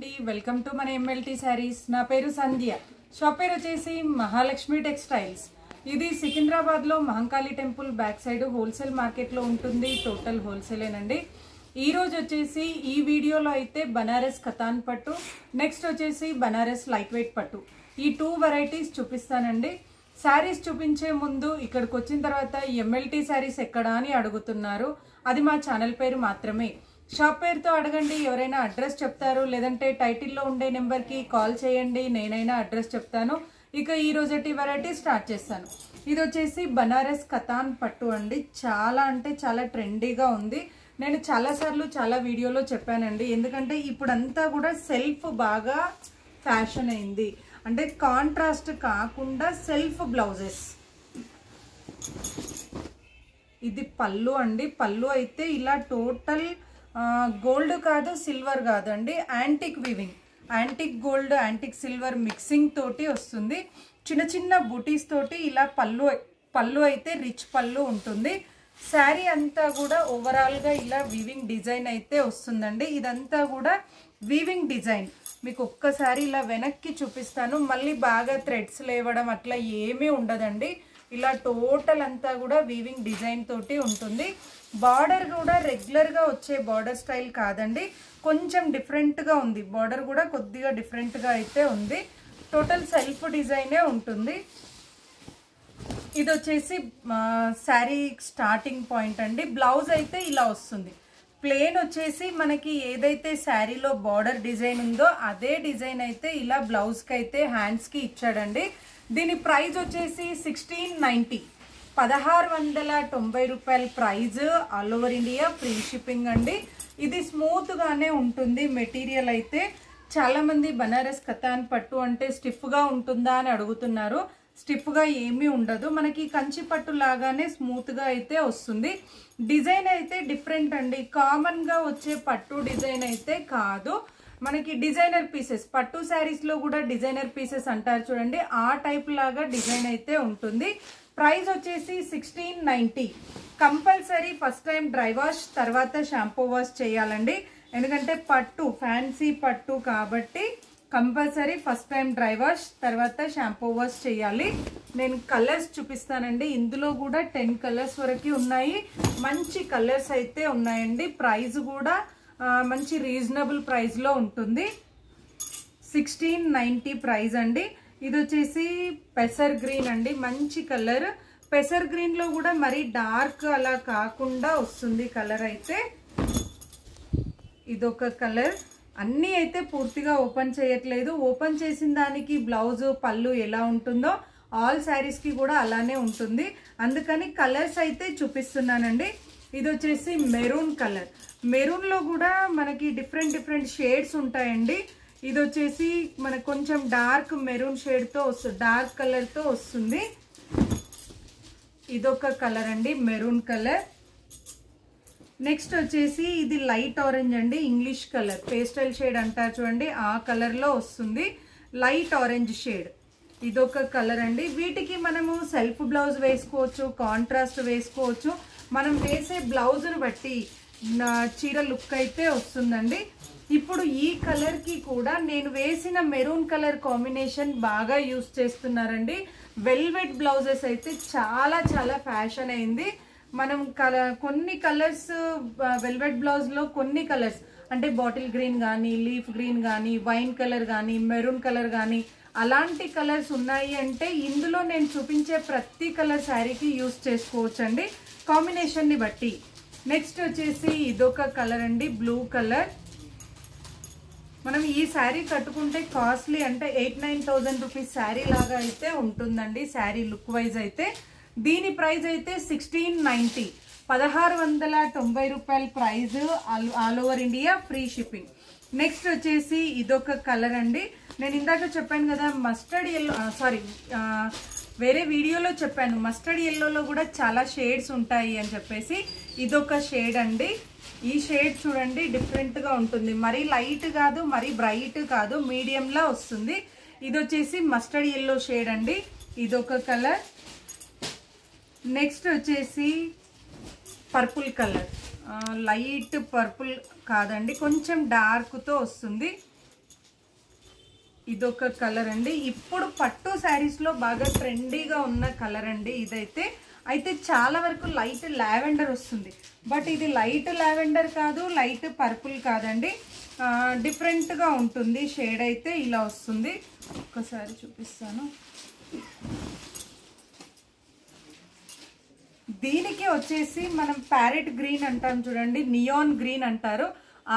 Welcome to మన MLT saris. నా పేరు సంధ్య. షాప్ పేరు వచ్చేసి మహాలక్ష్మి టెక్స్టైల్స్. ఇది సికింద్రాబాద్లో Mahankali temple back side wholesale మార్కెట్లో ఉంటుంది. టోటల్ హోల్సేలేనండి. ఈ రోజు వచ్చేసి ఈ వీడియోలో అయితే బనారస్ కతాన్ పట్టు, నెక్స్ట్ వచ్చేసి బనారస్ లైట్ వెయిట్ పట్టు, ఈ 2 వెరైటీస్ చూపిస్తానండి. శారీస్ చూపించే ముందు ఇక్కడికి వచ్చిన తర్వాత ఎంఎల్టీ శారీస్ ఎక్కడా అని అడుగుతున్నారు. అది మా ఛానల్ పేరు మాత్రమే. షాప్ పేరుతో అడగండి, ఎవరైనా అడ్రస్ చెప్తారు, లేదంటే టైటిల్లో ఉండే నెంబర్కి కాల్ చేయండి, నేనైనా అడ్రస్ చెప్తాను. ఇక ఈ రోజటి వెరైటీ స్టార్ట్ చేస్తాను. ఇది వచ్చేసి బనారస్ కతాన్ పట్టు అండి. చాలా అంటే చాలా ట్రెండీగా ఉంది. నేను చాలాసార్లు చాలా వీడియోలో చెప్పానండి. ఎందుకంటే ఇప్పుడంతా కూడా సెల్ఫ్ బాగా ఫ్యాషన్ అయింది. అంటే కాంట్రాస్ట్ కాకుండా సెల్ఫ్ బ్లౌజెస్. ఇది పళ్ళు అండి. పళ్ళు అయితే ఇలా టోటల్ గోల్డ్ కాదు, సిల్వర్ కాదు అండి, antique weaving, antique gold antique silver mixing తోటి వస్తుంది. చిన్న చిన్న బూటీస్ తోటి ఇలా పళ్ళు అయితే రిచ్ పళ్ళు ఉంటుంది. శారీ అంతా కూడా ఓవరాల్గా ఇలా వీవింగ్ డిజైన్ అయితే వస్తుందండి. ఇదంతా కూడా వీవింగ్ డిజైన్. మీకు ఒక్కసారి ఇలా వెనక్కి చూపిస్తాను. మళ్ళీ బాగా థ్రెడ్స్ లేవడం అట్లా ఏమీ ఉండదండి. ఇలా టోటల్ అంతా కూడా వీవింగ్ డిజైన్ తోటి ఉంటుంది. బార్డర్ కూడా రెగ్యులర్గా వచ్చే బార్డర్ స్టైల్ కాదండి, కొంచెం డిఫరెంట్గా ఉంది. బార్డర్ కూడా కొద్దిగా డిఫరెంట్గా అయితే ఉంది. టోటల్ సెల్ఫ్ డిజైనే ఉంటుంది. ఇది వచ్చేసి శారీ స్టార్టింగ్ పాయింట్ అండి. బ్లౌజ్ అయితే ఇలా వస్తుంది. ప్లేన్ వచ్చేసి మనకి ఏదైతే శారీలో బార్డర్ డిజైన్ ఉందో అదే డిజైన్ అయితే ఇలా బ్లౌజ్కి అయితే హ్యాండ్స్కి ఇచ్చాడండి. దీని ప్రైస్ వచ్చేసి 1690, 1690 రూపాయల price. All over India free shipping అండి. ఇది స్మూత్గానే ఉంటుంది మెటీరియల్ అయితే. చాలామంది బనారస్ కతాన్ పట్టు అంటే స్టిఫ్గా ఉంటుందా అని అడుగుతున్నారు. స్టిఫ్గా ఏమీ ఉండదు. మనకి కంచి పట్టు లాగానే స్మూత్గా అయితే వస్తుంది. డిజైన్ అయితే డిఫరెంట్ అండి. కామన్గా వచ్చే పట్టు డిజైన్ అయితే కాదు. మనకి డిజైనర్ పీసెస్, పట్టు శారీస్లో కూడా డిజైనర్ పీసెస్ అంటారు చూడండి, ఆ టైప్ లాగా డిజైన్ అయితే ఉంటుంది. ప్రైస్ వచ్చేసి 1690. Compulsory first time dry wash, తర్వాత షాంపూ వాష్ చేయాలండి. ఎందుకంటే పట్టు ఫ్యాన్సీ పట్టు కాబట్టి compulsory first time dry wash, తర్వాత షాంపూ వాష్ చేయాలి. నేను కలర్స్ చూపిస్తానండి. ఇందులో కూడా 10 కలర్స్ వరకు ఉన్నాయి. మంచి కలర్స్ అయితే ఉన్నాయండి. ప్రైస్ కూడా మంచి రీజనబుల్ ప్రైస్లో ఉంటుంది. 1690 ప్రైస్ అండి. ఇది వచ్చేసి పెసర్ గ్రీన్ అండి. మంచి కలర్. పెసర్ గ్రీన్లో కూడా మరీ డార్క్ అలా కాకుండా వస్తుంది కలర్ అయితే. ఇదొక కలర్. అన్నీ అయితే పూర్తిగా ఓపెన్ చేయట్లేదు. ఓపెన్ చేసిన దానికి బ్లౌజ్ పళ్ళు ఎలా ఉంటుందో ఆల్ శారీస్కి కూడా అలానే ఉంటుంది. అందుకని కలర్స్ అయితే చూపిస్తున్నానండి. ఇది వచ్చేసి మెరూన్ కలర్. మెరూన్లో కూడా మనకి డిఫరెంట్ షేడ్స్ ఉంటాయండి. ఇది వచ్చేసి మనకు కొంచెం డార్క్ మెరూన్ షేడ్తో వస్తుంది, డార్క్ కలర్తో వస్తుంది. ఇదొక కలర్ అండి, మెరూన్ కలర్. నెక్స్ట్ వచ్చేసి ఇది లైట్ ఆరెంజ్ అండి, ఇంగ్లీష్ కలర్, పేస్టల్ షేడ్ అంటారు చూడండి, ఆ కలర్లో వస్తుంది. Light orange shade. ఇదొక కలర్ అండి. వీటికి మనము సెల్ఫ్ బ్లౌజ్ వేసుకోవచ్చు, కాంట్రాస్ట్ వేసుకోవచ్చు. మనం వేసే బ్లౌజ్ను బట్టి చీర లుక్ అయితే వస్తుందండి. ఇప్పుడు ఈ కలర్కి కూడా నేను వేసిన మెరూన్ కలర్ కాంబినేషన్ బాగా యూస్ చేస్తున్నారండి. వెల్వెట్ బ్లౌజెస్ అయితే చాలా చాలా ఫ్యాషన్ అయింది. మనం కొన్ని కలర్స్ వెల్వెట్ బ్లౌజ్లో కొన్ని కలర్స్ అంటే బాటిల్ గ్రీన్ కానీ, లీఫ్ గ్రీన్ కానీ, వైన్ కలర్ కానీ, మెరూన్ కలర్ కానీ అలాంటి కలర్స్ ఉన్నాయి అంటే ఇందులో నేను చూపించే ప్రతి కలర్ శారీకి యూస్ చేసుకోవచ్చండి కాంబినేషన్ని బట్టి. నెక్స్ట్ వచ్చేసి ఇదొక కలర్ అండి, బ్లూ కలర్. మనం ఈ శారీ కట్టుకుంటే కాస్ట్లీ అంటే 8-9,000 రూపీస్ శారీ లాగా అయితే ఉంటుందండి. శారీ లుక్ వైజ్ అయితే దీని ప్రైస్ అయితే 1690, 1690 రూపాయల price. All over India free shipping. Next వచ్చేసి ఇదొక కలర్ అండి. నేను ఇందాక చెప్పాను కదా మస్టర్డ్ ఎల్లో, వేరే వీడియోలో చెప్పాను మస్టర్డ్ ఎల్లోలో కూడా చాలా షేడ్స్ ఉంటాయి అని చెప్పేసి. ఇదొక షేడ్ అండి. ఈ షేడ్ చూడండి డిఫరెంట్గా ఉంటుంది. మరీ లైట్ కాదు, మరీ బ్రైట్ కాదు, మీడియంలా వస్తుంది. ఇది వచ్చేసి మస్టర్డ్ ఎల్లో షేడ్ అండి. ఇదొక కలర్. నెక్స్ట్ వచ్చేసి పర్పుల్ కలర్. లైట్ పర్పుల్ కాదండి, కొంచెం డార్క్తో వస్తుంది. ఇదొక కలర్ అండి. ఇప్పుడు పట్టు శారీస్లో బాగా ట్రెండీగా ఉన్న కలర్ అండి ఇదైతే. అయితే చాలా వరకు లైట్ లావెండర్ వస్తుంది, బట్ ఇది లైట్ లావెండర్ కాదు, లైట్ పర్పుల్ కాదండి, డిఫరెంట్గా ఉంటుంది. షేడ్ అయితే ఇలా వస్తుంది. ఒక్కసారి చూపిస్తాను. దీనికి వచ్చేసి మనం ప్యారెట్ గ్రీన్ అంటాం చూడండి, నియాన్ గ్రీన్ అంటారు.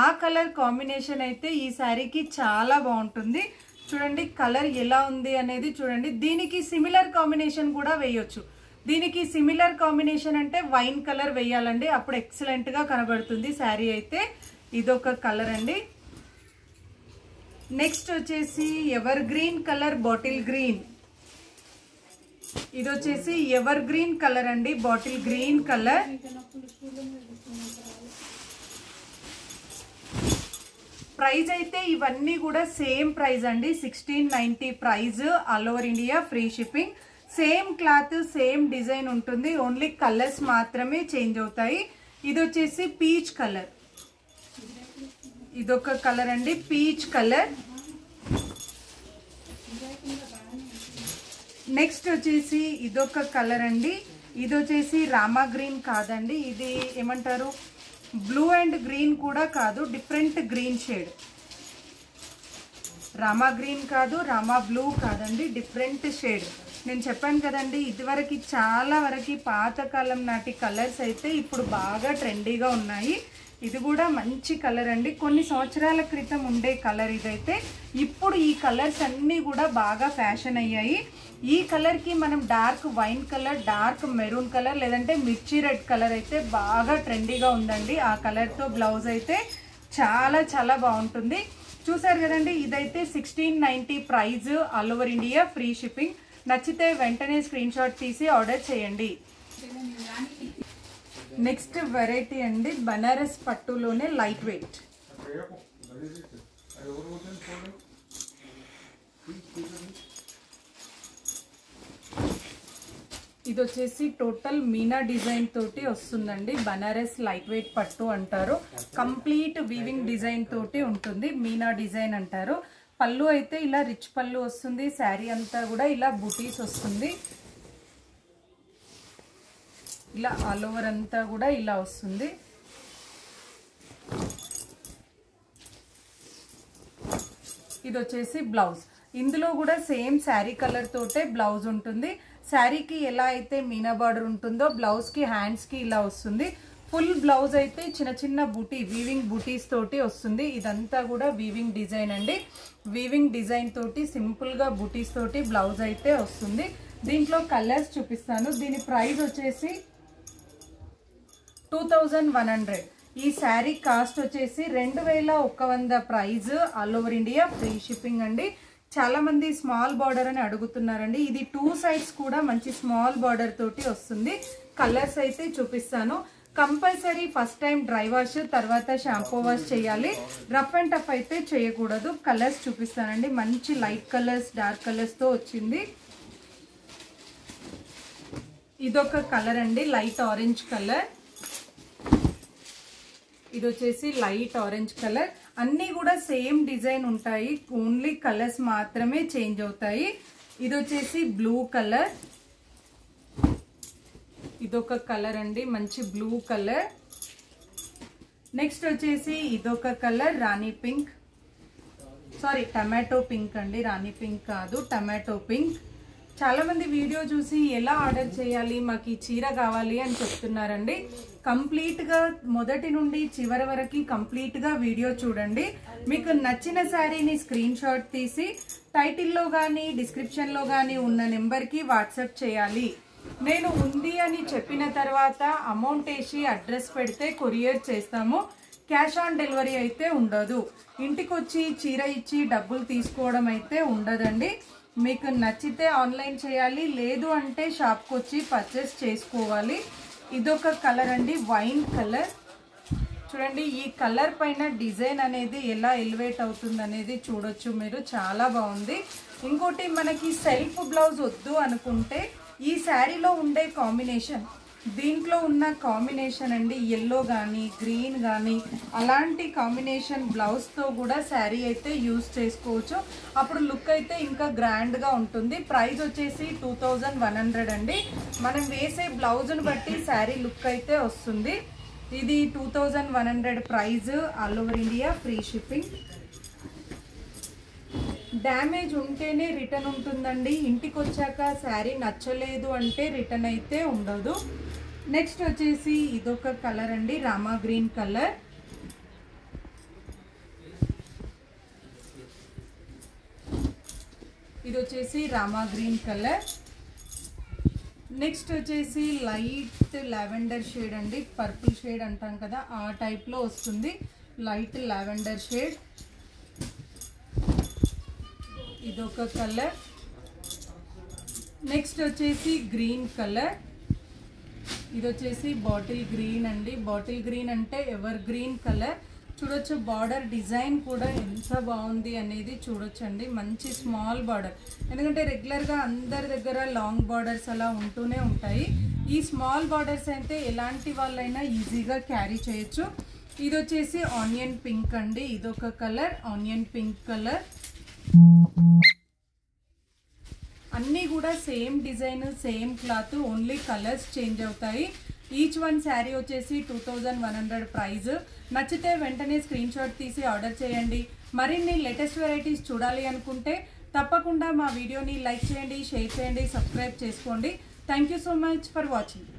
ఆ కలర్ కాంబినేషన్ అయితే ఈ శారీకి చాలా బాగుంటుంది. చూడండి కలర్ ఎలా ఉంది అనేది చూడండి. దీనికి సిమిలర్ కాంబినేషన్ కూడా వేయొచ్చు. దీనికి సిమిలర్ కాంబినేషన్ అంటే వైన్ కలర్ వేయాలండి, అప్పుడు ఎక్సలెంట్గా కనబడుతుంది శారీ అయితే. ఇదొక కలర్ అండి. నెక్స్ట్ వచ్చేసి ever green colour, bottle green. ఇది వచ్చేసి ఎవర్ గ్రీన్ కలర్ అండి, బాటిల్ గ్రీన్ కలర్. ప్రైస్ అయితే ఇవన్నీ కూడా సేమ్ ప్రైస్ అండి, 1690 price. All over India free shipping. Same cloth, same design ఉంటుంది, ఓన్లీ కలర్స్ మాత్రమే చేంజ్ అవుతాయి. ఇది వచ్చేసి పీచ్ కలర్. ఇదొక కలర్ అండి, పీచ్ కలర్. నెక్స్ట్ వచ్చేసి ఇదొక కలర్ అండి. ఇది వచ్చేసి రామా గ్రీన్ కాదండి, ఇది ఏమంటారు, బ్లూ అండ్ గ్రీన్ కూడా కాదు, different green shade. Rama green కాదు, రామా బ్లూ కాదండి, డిఫరెంట్ షేడ్. నేను చెప్పాను కదండి, ఇదివరకు చాలా వరకు పాతకాలం నాటి కలర్స్ అయితే ఇప్పుడు బాగా ట్రెండీగా ఉన్నాయి. ఇది కూడా మంచి కలర్ అండి, కొన్ని సంవత్సరాల క్రితం ఉండే కలర్ ఇదైతే. ఇప్పుడు ఈ కలర్స్ అన్నీ కూడా బాగా ఫ్యాషన్ అయ్యాయి. ఈ కలర్కి మనం dark wine colour, dark maroon colour, లేదంటే మిర్చి రెడ్ కలర్ అయితే బాగా ట్రెండీగా ఉందండి. ఆ కలర్తో బ్లౌజ్ అయితే చాలా చాలా బాగుంటుంది. చూసారు కదండి, ఇదైతే 1690 price. All over India free shipping. నచ్చితే వెంటనే స్క్రీన్ షాట్ తీసి ఆర్డర్ చేయండి. నెక్స్ట్ వెరైటీ అండి, బనారస్ పట్టులోనే లైట్ వెయిట్. ఇది వచ్చేసి టోటల్ మీనా డిజైన్ తోటి వస్తుందండి. బనారస్ లైట్ వెయిట్ పట్టు అంటారు. కంప్లీట్ వీవింగ్ డిజైన్ తోటి ఉంటుంది, మీనా డిజైన్ అంటారు. పళ్ళు అయితే ఇలా రిచ్ పళ్ళు వస్తుంది. శారీ అంతా కూడా ఇలా బుటీస్ వస్తుంది. ఇలా ఆల్ ఓవర్ అంతా కూడా ఇలా వస్తుంది. ఇది వచ్చేసి బ్లౌజ్. ఇందులో కూడా సేమ్ శారీ కలర్ తోటే బ్లౌజ్ ఉంటుంది. శారీకి ఎలా అయితే మీనా బార్డర్ ఉంటుందో బ్లౌజ్కి, హ్యాండ్స్కి ఇలా వస్తుంది. ఫుల్ బ్లౌజ్ అయితే చిన్న చిన్న బూటీ, వీవింగ్ బూటీస్ తోటి వస్తుంది. ఇదంతా కూడా వీవింగ్ డిజైన్ అండి. వీవింగ్ డిజైన్ తోటి సింపుల్గా బూటీస్ తోటి బ్లౌజ్ అయితే వస్తుంది. దీంట్లో కలర్స్ చూపిస్తాను. దీని ప్రైస్ వచ్చేసి 2100. ఈ శారీ కాస్ట్ వచ్చేసి 2100 price. All over India free shipping అండి. చాలా మంది స్మాల్ బార్డర్ అని అడుగుతున్నారండి. ఇది 2 సైడ్స్ కూడా మంచి స్మాల్ బార్డర్ తోటి వస్తుంది. కలర్స్ అయితే చూపిస్తాను. Compulsory first time dry wash, తర్వాత షాంపూ వాష్ చేయాలి. రఫ్ అండ్ టఫ్ అయితే చేయకూడదు. కలర్స్ చూపిస్తానండి. మంచి లైట్ కలర్స్, డార్క్ కలర్స్ తో వచ్చింది. ఇదొక కలర్ అండి, లైట్ ఆరెంజ్ కలర్. ఇది వచ్చేసి లైట్ ఆరెంజ్ కలర్. అన్నీ కూడా సేమ్ డిజైన్ ఉంటాయి, ఓన్లీ కలర్స్ మాత్రమే చేంజ్ అవుతాయి. ఇది వచ్చేసి బ్లూ కలర్. ఇదొక కలర్ అండి, మంచి బ్లూ కలర్. నెక్స్ట్ వచ్చేసి ఇదొక కలర్, రాణి పింక్, సారీ టమాటో పింక్ అండి, రాణి పింక్ కాదు, టమాటో పింక్. చాలా మంది వీడియో చూసి ఎలా ఆర్డర్ చేయాలి, మాకు ఈ చీర కావాలి అని చెప్తున్నారండి. కంప్లీట్ గా మొదటి నుండి చివరి వరకు కంప్లీట్ గా వీడియో చూడండి. మీకు నచ్చిన శారీని స్క్రీన్ షాట్ తీసి టైటిల్లో గానీ డిస్క్రిప్షన్ లో గానీ ఉన్న నెంబర్ కి వాట్సాప్ చేయాలి. నేను ఉంది అని చెప్పిన తర్వాత అమౌంట్ వేసి అడ్రస్ పెడితే కొరియర్ చేస్తాము. క్యాష్ ఆన్ డెలివరీ అయితే ఉండదు. ఇంటికి వచ్చి చీర ఇచ్చి డబ్బులు తీసుకోవడం అయితే ఉండదండి. మీకు నచ్చితే ఆన్లైన్ చేయాలి, లేదు అంటే షాప్కి వచ్చి పర్చేస్ చేసుకోవాలి. ఇదొక కలర్ అండి, వైన్ కలర్. చూడండి ఈ కలర్ పైన డిజైన్ అనేది ఎలా ఎలివేట్ అవుతుంది అనేది చూడొచ్చు మీరు, చాలా బాగుంది. ఇంకోటి మనకి సెల్ఫ్ బ్లౌజ్ వద్దు అనుకుంటే ఈ శారీలో ఉండే కాంబినేషన్ దీంట్లో ఉన్న కాంబినేషన్ అండి yellow కానీ గ్రీన్ కానీ అలాంటి కాంబినేషన్ బ్లౌజ్తో కూడా శారీ అయితే యూజ్ చేసుకోవచ్చు. అప్పుడు లుక్ అయితే ఇంకా గ్రాండ్గా ఉంటుంది. ప్రైస్ వచ్చేసి 2100 అండి. మనం వేసే బ్లౌజ్ని బట్టి శారీ లుక్ అయితే వస్తుంది. ఇది 2100 price. All over India free shipping. Damage ఉంటేనే రిటర్న్ ఉంటుందండి. ఇంటికి వచ్చాక శారీ నచ్చలేదు అంటే రిటర్న్ అయితే ఉండదు. నెక్స్ట్ వచ్చేసి ఇదొక కలర్ అండి, రామా గ్రీన్ కలర్. ఇది వచ్చేసి రామా గ్రీన్ కలర్. నెక్స్ట్ వచ్చేసి లైట్ లావెండర్ షేడ్ అండి, పర్పుల్ షేడ్ అంటాం కదా ఆ టైప్లో వస్తుంది. Light lavender shade. ఇదొక కలర్. నెక్స్ట్ వచ్చేసి గ్రీన్ కలర్. ఇది వచ్చేసి బాటిల్ గ్రీన్ అండి. బాటిల్ గ్రీన్ అంటే ఎవర్ గ్రీన్ కలర్. చూడొచ్చు బార్డర్ డిజైన్ కూడా ఎంత బాగుంది అనేది చూడొచ్చండి. మంచి స్మాల్ బార్డర్, ఎందుకంటే రెగ్యులర్గా అందరి దగ్గర లాంగ్ బార్డర్స్ అలా ఉంటూనే ఉంటాయి. ఈ స్మాల్ బార్డర్స్ అయితే ఎలాంటి వాళ్ళైనా ఈజీగా క్యారీ చేయొచ్చు. ఇది వచ్చేసి ఆనియన్ పింక్ అండి. ఇదొక కలర్, ఆనియన్ పింక్ కలర్. అన్నీ కూడా same design, same cloth, only colours change అవుతాయి. ఈచ్ వన్ శారీ వచ్చేసి 2100 ప్రైస్. నచ్చితే వెంటనే స్క్రీన్ షాట్ తీసి ఆర్డర్ చేయండి. మరిన్ని లేటెస్ట్ వెరైటీస్ చూడాలి అనుకుంటే తప్పకుండా మా వీడియోని లైక్ చేయండి, షేర్ చేయండి, సబ్స్క్రైబ్ చేసుకోండి. Thank you so much for watching.